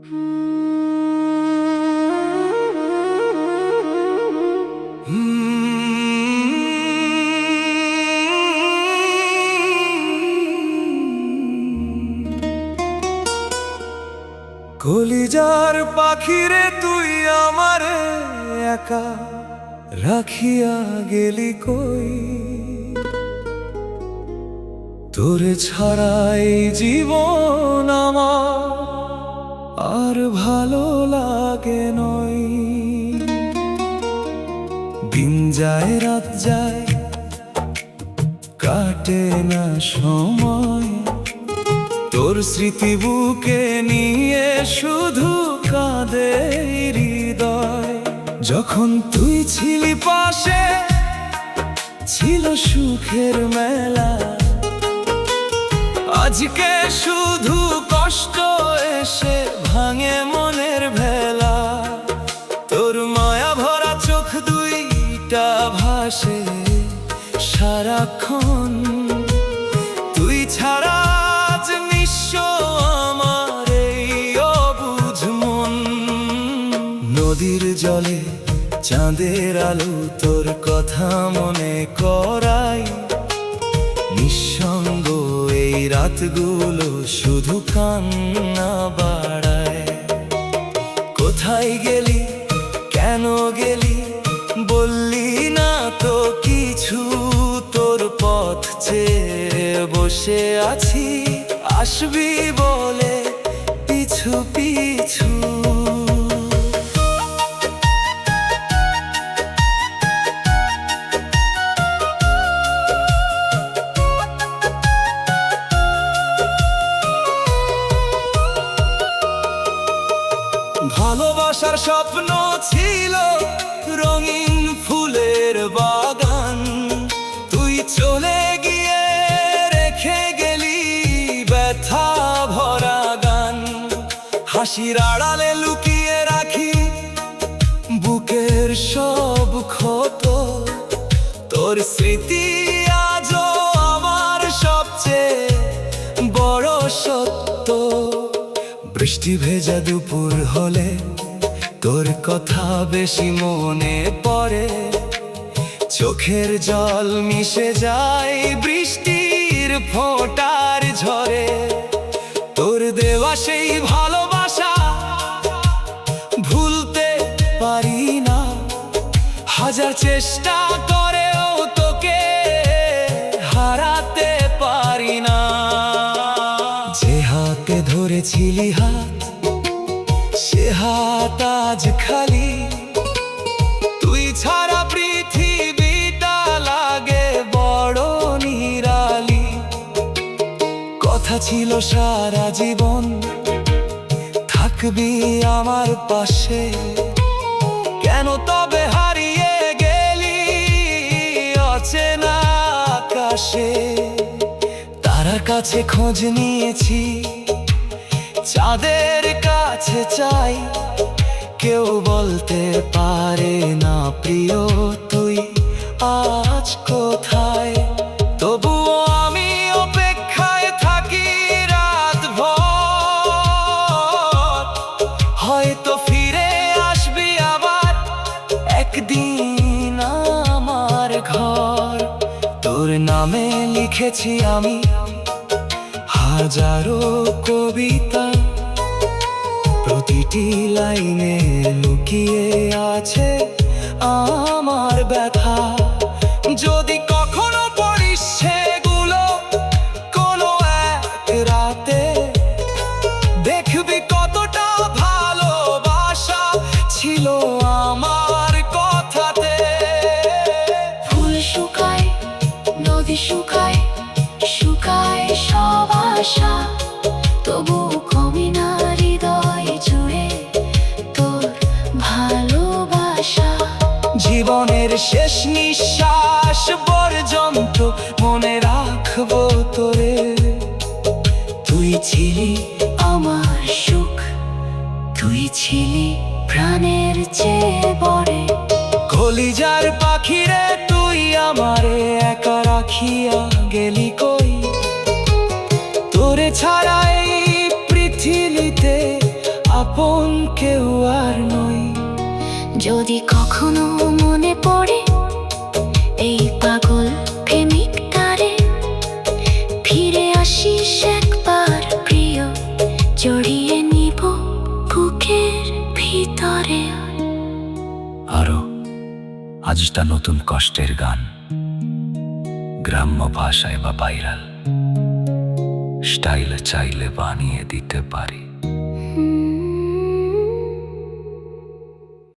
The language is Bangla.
কলিজার পাখিরে তুই আমারে একা রাখিয়া গেলি কই, তোরে ছাড়াই জীবন আমার আর ভালো লাগে নয়। দিন যায় রাত যায় কাটে না সময়, তোর স্মৃতি বুকে নিয়ে শুধু কাঁদে হৃদয়। যখন তুই ছিলি পাশে ছিল সুখের মেলা, আজকে শুধু কষ্ট এসে ভাঙে মনের ভেলা। তোর মায়া ভরা চোখ দুইটা ভাসে সারাক্ষণ, তুই ছাড়া আজ নিঃস্ব আমার এই অবুঝ মন। নদীর জলে চাঁদের আলো তোর কথা মনে করাই, নিঃসঙ্গ এই রাতগুলো শুধু কান্না বাড়ায়। কোথায় গেলি কেন গেলি বললি না তো কিছু, তোর পথ চেয়ে বসে আছি আসবি বলে পিছু পিছু। ভালোবাসার স্বপ্ন ছিল রঙিন ফুলের বাগান, তুই চলে গিয়ে রেখে গেলি ব্যথা ভরা গান। হাসির আড়ালে লুকিয়ে রাখি বুকের সব ক্ষত, তোর স্মৃতি আজও আমার সবচেয়ে বড় সত্য। বৃষ্টি ভেজা দুপুর হলে তোর কথা বেশি মনে পড়ে, চোখের জল মিশে যায় বৃষ্টির ফোঁটার ঝরে। তোর দেওয়া সেই ভালোবাসা ভুলতে পারি না, হাজার চেষ্টা করেও তোকে হারাতে পারি না। যে হাতে ধরেছিলি হাত সে হাত আজ খালি, তুই ছাড়া পৃথিবীটা লাগে বড় নিরালি। কথা ছিল সারা জীবন থাকবি আমার পাশে, কেন তবে হারিয়ে গেলি অচেনা আকাশে। তারার কাছে খোঁজ নিয়েছি চাঁদের কাছে চাই, কেউ বলতে পারে না প্রিয় তুই আজ কোথায়। তবুও আমি অপেক্ষায় থাকি রাত ভর, হয়তো ফিরে আসবি আবার একদিন আমার ঘর। তোর নামে লিখেছি আমি হাজারো কবিতা, প্রতিটি লাইনে লুকিয়ে আছে আমার ব্যথা। যদি কখনো পড়িস সেগুলো কোনো এক রাতে, দেখবি কতটা ভালোবাসা ছিল আমার কথাতে। ফুল শুকায় নদী শুকায় শুকায় সব আশা, তবু কমে না হৃদয় জুড়ে তোর ভালোবাসা। জীবনের শেষ নিঃশ্বাস পর্যন্ত মনে রাখবো তোরে, তুই ছিলি আমার সুখ, তুই ছিলি প্রাণের চেয়ে বড়। কলিজার পাখিরে তুই আমারে একা রাখিয়া গেলি কই, তোরে ছাড়া এই পৃথিবীতে আপন কেউ আর নই। যদি কখনো মনে পড়ে এই পাগল প্রেমিকটারে, ফিরে আসিস একবার প্রিয়, জড়িয়ে নিব বুকের ভিতরে। আরো আজটা নতুন কষ্টের গান, গ্রাম্য ভাষায় বা ভাইরাল স্টাইলে চাইলে বানিয়ে দিতে পারি।